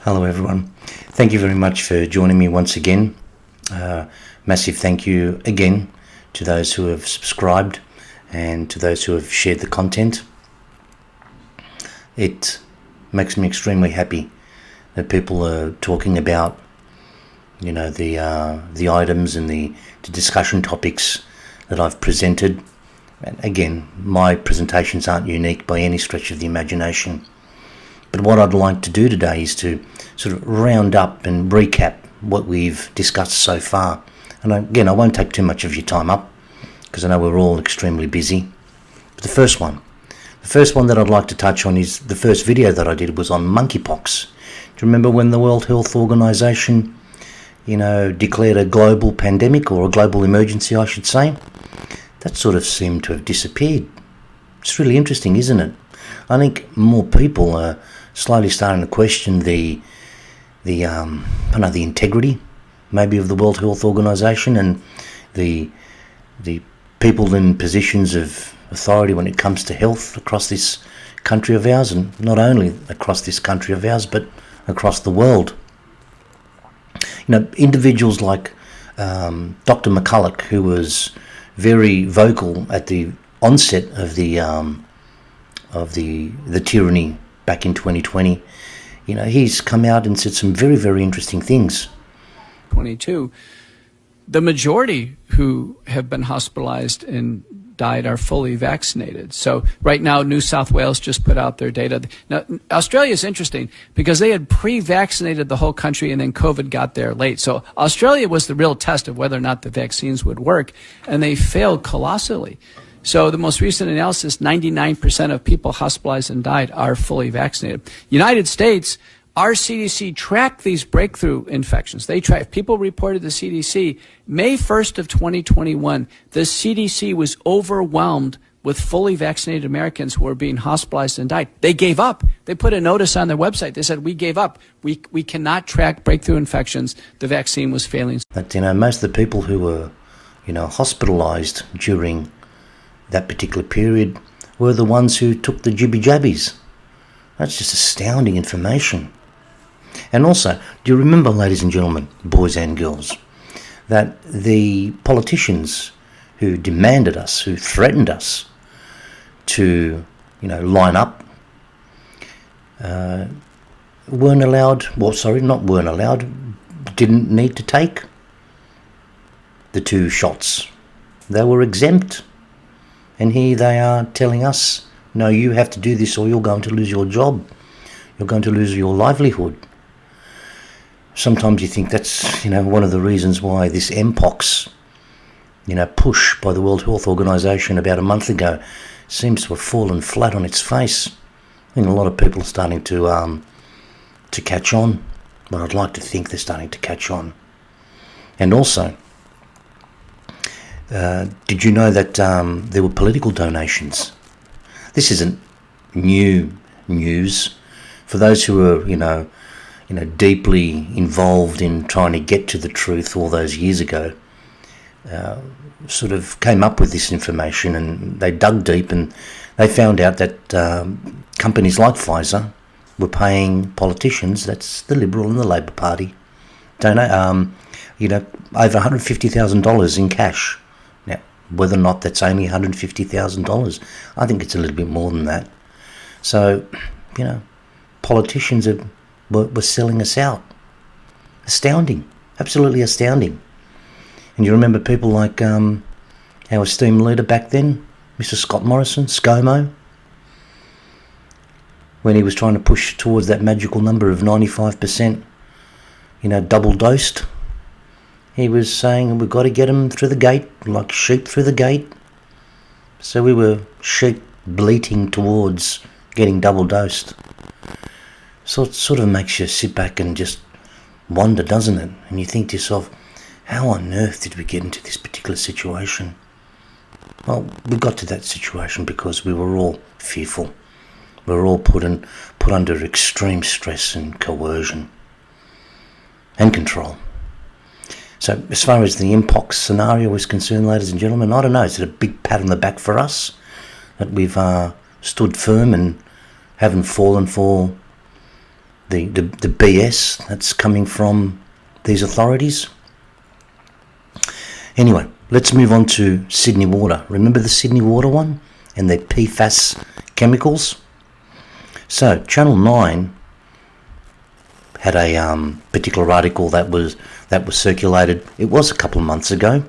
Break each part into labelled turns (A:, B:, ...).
A: Hello everyone. Thank you very much for joining me once again. Massive thank you again to those who have subscribed and to those who have shared the content. It makes me extremely happy that people are talking about, the items and the discussion topics that I've presented. And again, my presentations aren't unique by any stretch of the imagination. But what I'd like to do today is to sort of round up and recap what we've discussed so far. And again, I won't take too much of your time up because I know we're all extremely busy. But the first one that I'd like to touch on is the first video that I did was on monkeypox. Do you remember when the World Health Organization, declared a global pandemic, or a global emergency, I should say? That sort of seemed to have disappeared. It's really interesting, isn't it? I think more people are slowly starting to question the integrity, maybe, of the World Health Organization and the people in positions of authority when it comes to health across this country of ours, and not only across this country of ours, but across the world. Individuals like Dr. McCulloch, who was very vocal at the onset of the tyranny back in 2020. He's come out and said some very, very interesting things.
B: 22, the majority who have been hospitalized and died are fully vaccinated. So right now, New South Wales just put out their data. Now, Australia is interesting because they had pre-vaccinated the whole country and then COVID got there late. So Australia was the real test of whether or not the vaccines would work, and they failed colossally. So the most recent analysis, 99% of people hospitalized and died are fully vaccinated. United States, our CDC tracked these breakthrough infections. They tracked. People reported to the CDC, May 1st of 2021, the CDC was overwhelmed with fully vaccinated Americans who were being hospitalized and died. They gave up. They put a notice on their website. They said, we gave up. We cannot track breakthrough infections. The vaccine was failing.
A: But, most of the people who were, hospitalized during that particular period were the ones who took the jibby-jabbies. That's just astounding information. And also, do you remember, ladies and gentlemen, boys and girls, that the politicians who demanded us, who threatened us to, line up, didn't need to take the 2 shots. They were exempt. And here they are telling us, no, you have to do this or you're going to lose your job. You're going to lose your livelihood. Sometimes you think that's, one of the reasons why this Mpox, push by the World Health Organization about a month ago seems to have fallen flat on its face. I think a lot of people are starting to catch on. But I'd like to think they're starting to catch on. And also, did you know that there were political donations? This isn't new news. For those who are, deeply involved in trying to get to the truth all those years ago, sort of came up with this information, and they dug deep and they found out that companies like Pfizer were paying politicians, that's the Liberal and the Labor Party, over $150,000 in cash. Now, whether or not that's only $150,000, I think it's a little bit more than that. So, politicians were selling us out. Astounding. Absolutely astounding. And you remember people like our esteemed leader back then, Mr. Scott Morrison, ScoMo, when he was trying to push towards that magical number of 95%, double dosed. He was saying we've got to get them through the gate, like sheep through the gate. So we were sheep bleating towards getting double dosed. So it sort of makes you sit back and just wonder, doesn't it? And you think to yourself, how on earth did we get into this particular situation? Well, we got to that situation because we were all fearful. We were all put under extreme stress and coercion and control. So as far as the Mpox scenario is concerned, ladies and gentlemen, I don't know, is it a big pat on the back for us that we've stood firm and haven't fallen for the BS that's coming from these authorities. Anyway, let's move on to Sydney Water. Remember the Sydney Water one and their PFAS chemicals? So Channel 9 had a particular article that was circulated. It was a couple of months ago,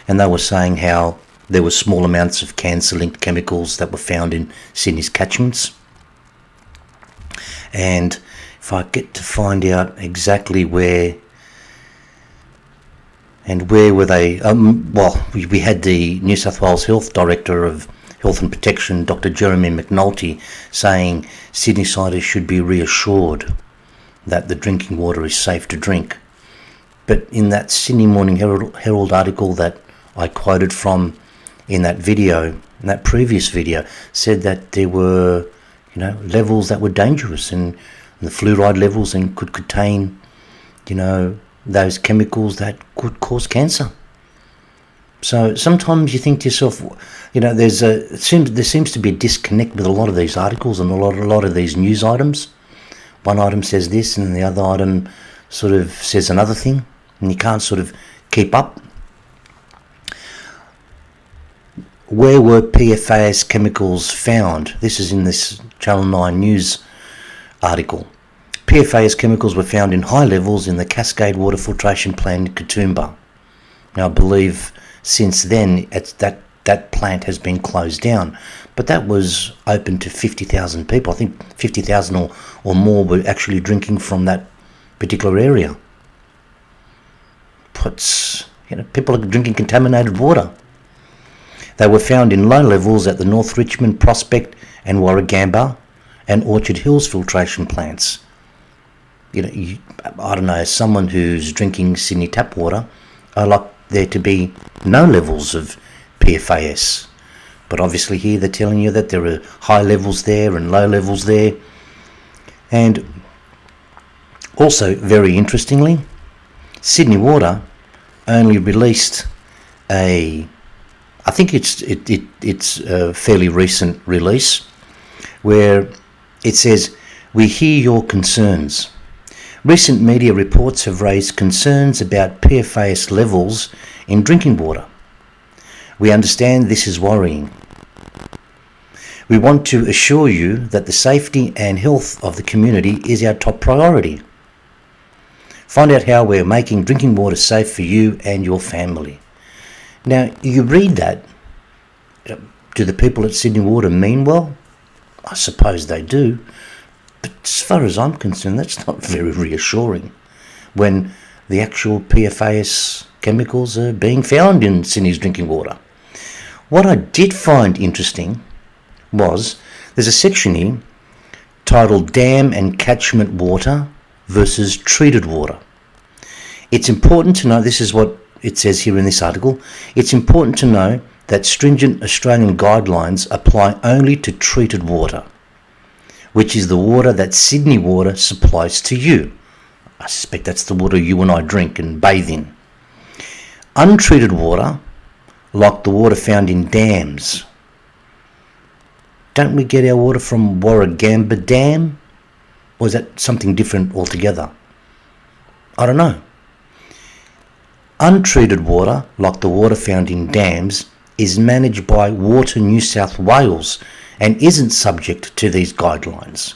A: and they were saying how there were small amounts of cancer-linked chemicals that were found in Sydney's catchments. And if I get to find out exactly where were they, we had the New South Wales Health Director of Health and Protection, Dr. Jeremy McNulty, saying Sydneysiders should be reassured that the drinking water is safe to drink. But in that Sydney Morning Herald article that I quoted from in that video, in that previous video, said that there were, levels that were dangerous, and the fluoride levels and could contain, those chemicals that could cause cancer. So sometimes you think to yourself, there seems to be a disconnect with a lot of these articles and a lot of these news items. One item says this and the other item sort of says another thing, and you can't sort of keep up. Where were PFAS chemicals found? This is in this Channel 9 News article. PFAS chemicals were found in high levels in the Cascade Water Filtration Plant in Katoomba. Now, I believe since then that plant has been closed down, but that was open to 50,000 people. I think 50,000 or more were actually drinking from that particular area. People are drinking contaminated water. They were found in low levels at the North Richmond, Prospect and Warragamba and Orchard Hills filtration plants. I don't know, as someone who's drinking Sydney tap water, I like there to be no levels of PFAS. But obviously here they're telling you that there are high levels there and low levels there. And also, very interestingly, Sydney Water only released I think it's a fairly recent release, where it says, "We hear your concerns. Recent media reports have raised concerns about PFAS levels in drinking water. We understand this is worrying. We want to assure you that the safety and health of the community is our top priority. Find out how we're making drinking water safe for you and your family." Now, you read that. Do the people at Sydney Water mean well? I suppose they do. But as far as I'm concerned, that's not very reassuring when the actual PFAS chemicals are being found in Sydney's drinking water. What I did find interesting was there's a section here titled Dam and Catchment Water versus Treated Water. It's important to know, this is what it says here in this article, it's important to know that stringent Australian guidelines apply only to treated water, which is the water that Sydney Water supplies to you. I suspect that's the water you and I drink and bathe in. Untreated water, like the water found in dams. Don't we get our water from Warragamba Dam? Or is that something different altogether? I don't know. Untreated water, like the water found in dams, is managed by Water New South Wales and isn't subject to these guidelines.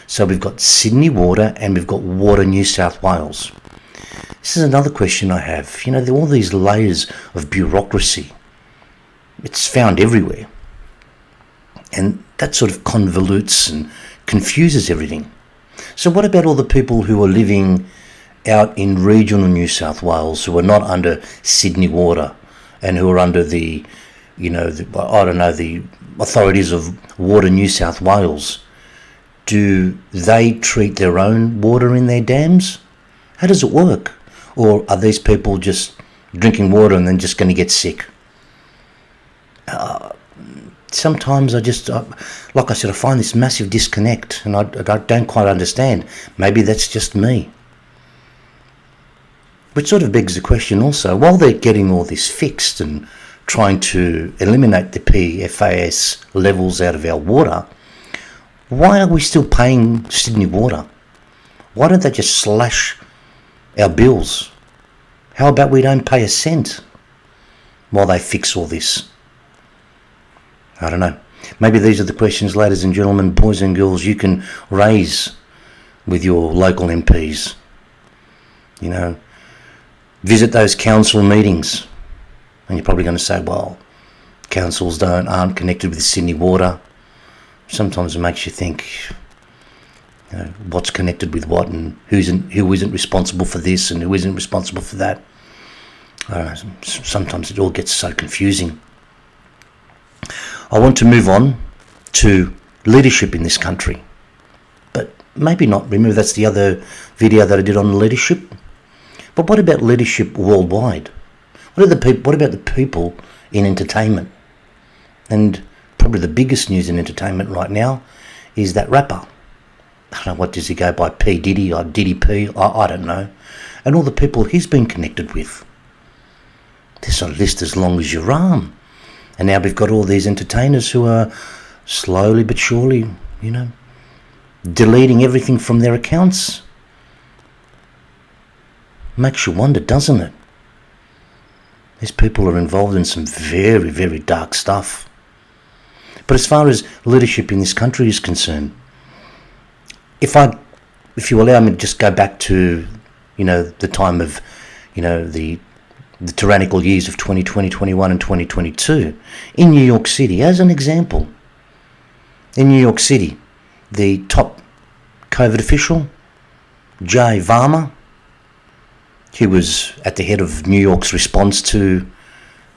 A: So we've got Sydney Water and we've got Water New South Wales. This is another question I have. There are all these layers of bureaucracy. It's found everywhere. And that sort of convolutes and confuses everything. So what about all the people who are living out in regional New South Wales who are not under Sydney Water and who are under the authorities of Water New South Wales? Do they treat their own water in their dams? How does it work? Or are these people just drinking water and then just going to get sick? Sometimes like I said, I find this massive disconnect and I don't quite understand. Maybe that's just me. Which sort of begs the question also, while they're getting all this fixed and trying to eliminate the PFAS levels out of our water, why are we still paying Sydney Water? Why don't they just slash our bills? How about we don't pay a cent while they fix all this? I don't know. Maybe these are the questions, ladies and gentlemen, boys and girls, you can raise with your local MPs. You know, visit those council meetings. And you're probably going to say, well, councils aren't connected with Sydney Water. Sometimes it makes you think, you know, what's connected with what and who isn't responsible for this and who isn't responsible for that. I don't know, sometimes it all gets so confusing. I want to move on to leadership in this country. But maybe not. Remember, that's the other video that I did on leadership. But what about leadership worldwide? What about the people in entertainment? And probably the biggest news in entertainment right now is that rapper. I don't know, what does he go by? P. Diddy or Diddy P? I don't know. And all the people he's been connected with. There's a list as long as your arm. And now we've got all these entertainers who are slowly but surely, you know, deleting everything from their accounts. Makes you wonder, doesn't it? These people are involved in some very, very dark stuff. But as far as leadership in this country is concerned, if you allow me to just go back to, you know, the time of, you know, the tyrannical years of 2020, 21 and 2022, in New York City, as an example, in New York City, the top COVID official, Jay Varma, he was at the head of New York's response to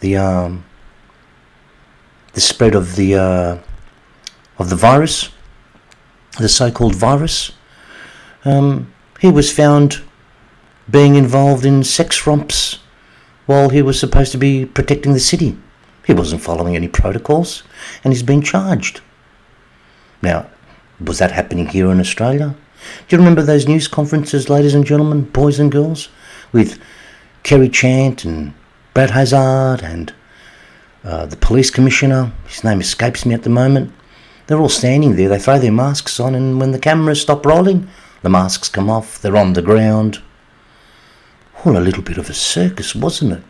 A: the spread of the virus, the so-called virus. He was found being involved in sex romps while he was supposed to be protecting the city. He wasn't following any protocols, and he's been charged. Now, was that happening here in Australia? Do you remember those news conferences, ladies and gentlemen, boys and girls, with Kerry Chant and Brad Hazard and the police commissioner? His name escapes me at the moment. They're all standing there. They throw their masks on, and when the cameras stop rolling, the masks come off. They're on the ground. All a little bit of a circus, wasn't it?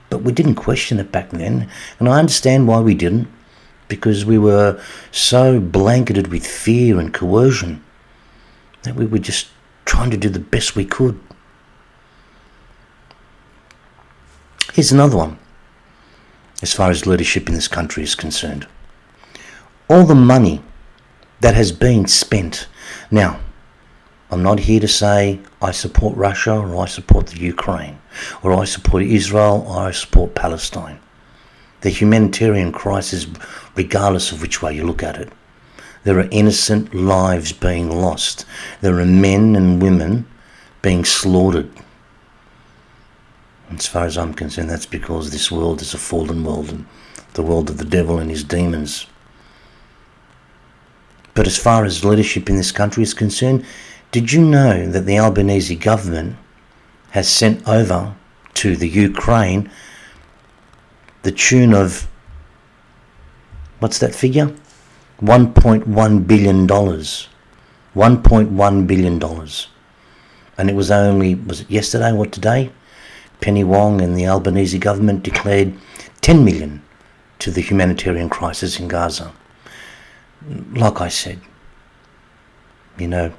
A: But we didn't question it back then, and I understand why we didn't, because we were so blanketed with fear and coercion that we were just trying to do the best we could. Here's another one, as far as leadership in this country is concerned. All the money that has been spent. Now, I'm not here to say I support Russia or I support the Ukraine or I support Israel or I support Palestine. The humanitarian crisis, regardless of which way you look at it. There are innocent lives being lost. There are men and women being slaughtered. As far as I'm concerned, that's because this world is a fallen world and the world of the devil and his demons. But as far as leadership in this country is concerned, did you know that the Albanese government has sent over to the Ukraine the tune of, what's that figure? $1.1 billion. $1.1 billion. And it was only, was it yesterday or today? Penny Wong and the Albanese government declared 10 million to the humanitarian crisis in Gaza. Like I said, you know,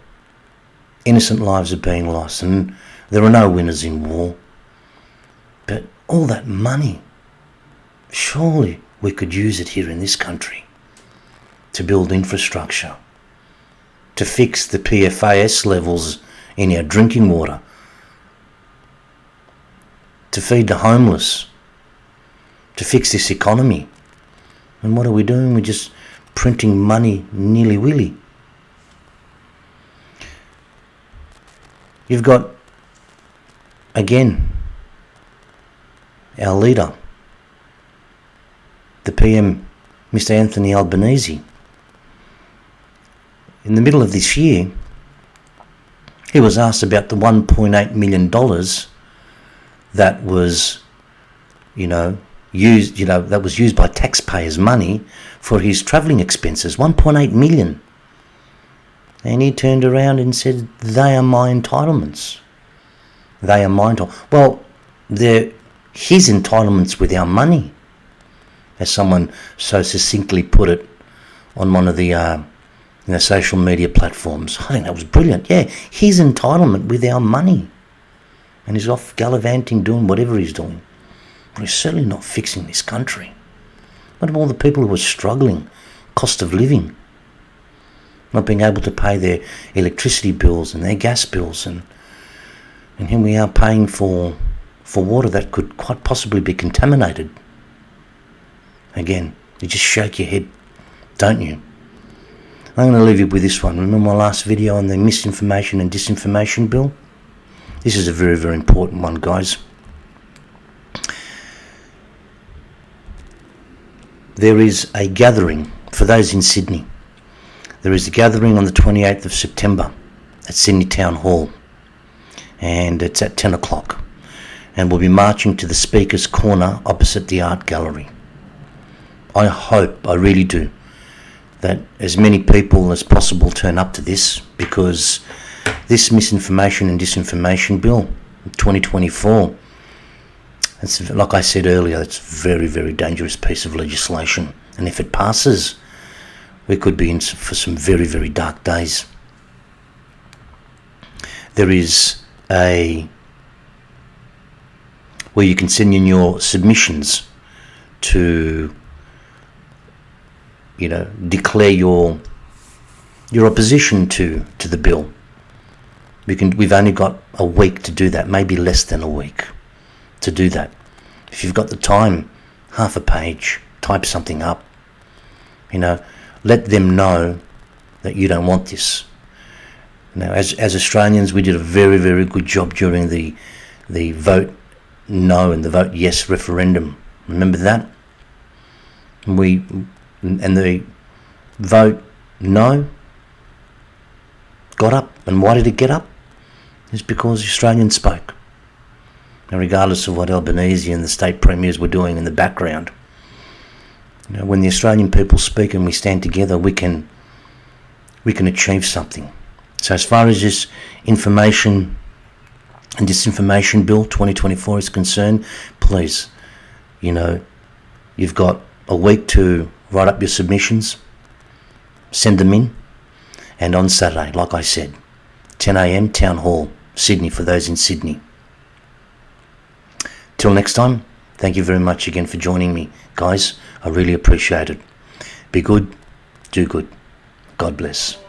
A: innocent lives are being lost and there are no winners in war. But all that money, surely we could use it here in this country to build infrastructure, to fix the PFAS levels in our drinking water, to feed the homeless, to fix this economy. And what are we doing? We're just printing money nilly-willy. You've got, again, our leader, the PM, Mr. Anthony Albanese. In the middle of this year, he was asked about the $1.8 million that was, that was used by taxpayers' money for his travelling expenses. $1.8 million. And he turned around and said, they are my entitlements. They are my entitlements. Well, they're his entitlements with our money, as someone so succinctly put it on one of the social media platforms. I think that was brilliant. Yeah, his entitlement with our money. And he's off gallivanting, doing whatever he's doing. But he's certainly not fixing this country. What about all the people who are struggling? Cost of living. Not being able to pay their electricity bills and their gas bills. And here we are paying for water that could quite possibly be contaminated. Again, you just shake your head, don't you? I'm going to leave you with this one. Remember my last video on the misinformation and disinformation bill? This is a very, very important one, guys. There is a gathering, for those in Sydney, there is a gathering on the 28th of September at Sydney Town Hall, and it's at 10 o'clock, and we'll be marching to the Speaker's Corner opposite the Art Gallery. I hope, I really do, that as many people as possible turn up to this, because this misinformation and disinformation bill, 2024, it's, like I said earlier, it's a very, very dangerous piece of legislation. And if it passes, we could be in for some very, very dark days. There is where you can send in your submissions to, declare your opposition to the bill. We've only got a week to do that, maybe less than a week to do that. If you've got the time, half a page, type something up, let them know that you don't want this. Now, as Australians, we did a very, very good job during the vote no and the vote yes referendum. Remember that? And the vote no got up. And why did it get up? It's because Australians spoke. And regardless of what Albanese and the state premiers were doing in the background, when the Australian people speak and we stand together, we can achieve something. So as far as this information and disinformation bill 2024 is concerned, please, you've got a week to write up your submissions, send them in, and on Saturday, like I said, 10 a.m, Town Hall, Sydney, for those in Sydney. Till next time, thank you very much again for joining me, guys. I really appreciate it. Be good, do good. God bless.